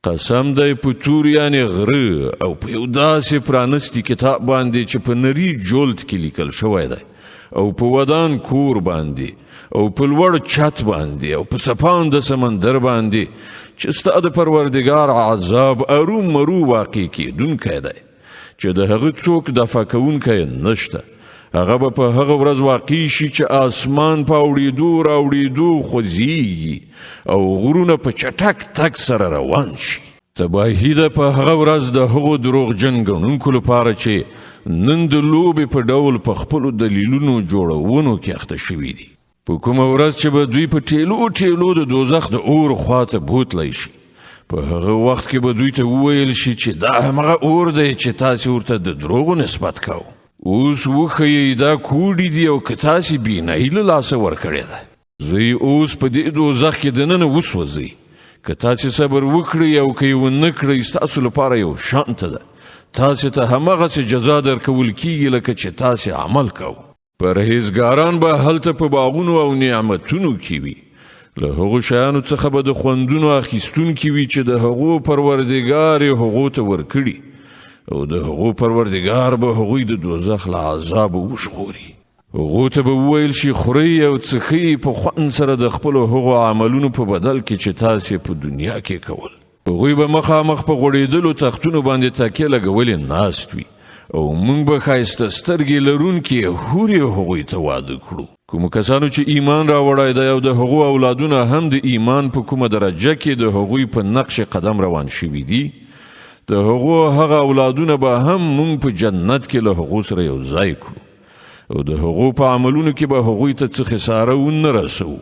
قسم دی په تور یعنی غره او په یو داسې پرانستی کتاب باندې چې په نری جلد کې لیکل شوی دی او په ودان کور باندې او په لوړ چت باندې او په څپان د سمندر باندې چې ستا د پروردګار عذاب ارومرو واقع کیدونکی دی چې د هغه څوک دفع کوونکی نشته. هغه به په هغه ورځ واقع شي چې آسمان په اوړېدو راوړېدو خوځېږي او غرونه په چټک تګ سره روان شي. تباهي ده په هغه ورځ د هغو دروغجن ګڼونکو لپاره چې نن د لوبې په ډول په خپلو دلیلونو جوړونو کې اخته شوي دي. په کومه ورځ چې به دوی په ټیلو ټیلو د دوزخ د اور خواته بوتلی شي، په هغه وخت کې به دوی ته وویل شي چې دا همغه اور دی چې تاسې ورته د دروغو نسبت کوو. اوس وښیئ دا کوډې دي او که تاسې بینایي له لاسه ورکړې ده. زه اوس په دې دوزخ کې دننه وسوځئ. که تاسې صبر وکړئ او که یې ونه کړئ ستاسو لپاره یو شانته ده. تاسې ته همغسې جزا درکول کیږي لکه چې تاسې عمل کوو. پرهیزګاران به هلته په باغونو او نعمتونو کې وي. له هغو شیانو څخه به د خوندونو اخیستونکي وي چې د هغو پروردګار یې هغو ته ورکړي او د هغو پروردګار به هغوی د دوزخ له عذابه وژغوري. هغو ته به وویل شي خورئ او څښئ په خوند سره د خپلو هغو عملونو په بدل کې چې تاسې په دنیا کې کول. هغوی به مخامخ په غوړېدلو تختونو باندې تکیه لګولې ناست وي او موږ به ښایسته سترګې لرونکي حورې هغوی ته واده کړو. کومو کسانو چې ایمان راوړی دی او د هغو اولادونه هم د ایمان په کومه درجه کې د هغوی په نقش قدم روان شوي دي، د هغو هغه اولادونه به هم موږ په جنت کې له هغو سره یو ځای کړو او د هغو په عملونو کې به هغوی ته څه خساره ونه رسوو.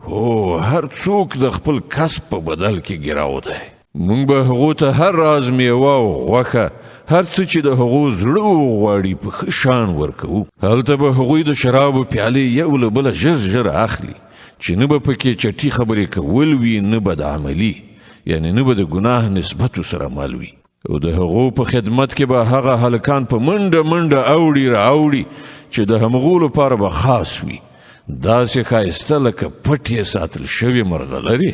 هو هر څوک د خپل کسب په بدل کې ګیراو دی. موږ به هغو ته هر راز میوه او غوښه هر څه چې د هغو زړه وغواړي په ښه شان ورکوو. هلته به هغوی د شرابو پیالې یو له بله ژر ژر اخلي چې نه به پکې چټي خبرې کول وي نه به د عملي یعنی نه به د ګناه نسبتو سره مل وي. او د هغو په خدمت کې به هغه هلکان په منډه منډه اوړي راوړي چې د همغو لپاره به خاص وي، داسې ښایسته لکه پټ یې ساتل شوي مرغلرې.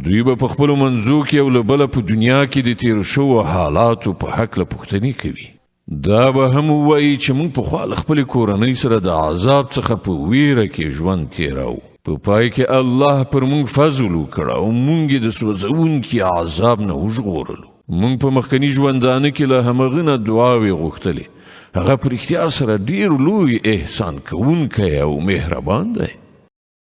دوی به په خپلو منځو کې یو له بله په دنیا کې د تیرو شوو حالاتو په هکله پوښتنې کوي. دا به هم ووایي چې موږ پخوا له خپلې کورنۍ سره د عذاب څخه په ویره کې ژوند تیراو. په پای کې الله پر موږ فضل وکړ او موږ یې د سوځونکي عذاب نه وژغورلو. موږ په مخکني ژوندانه کې له همغه نه دعاوې غوښتلې. هغه په رښتیا سره ډېر لوی احسان کوونکی او مهربان دی.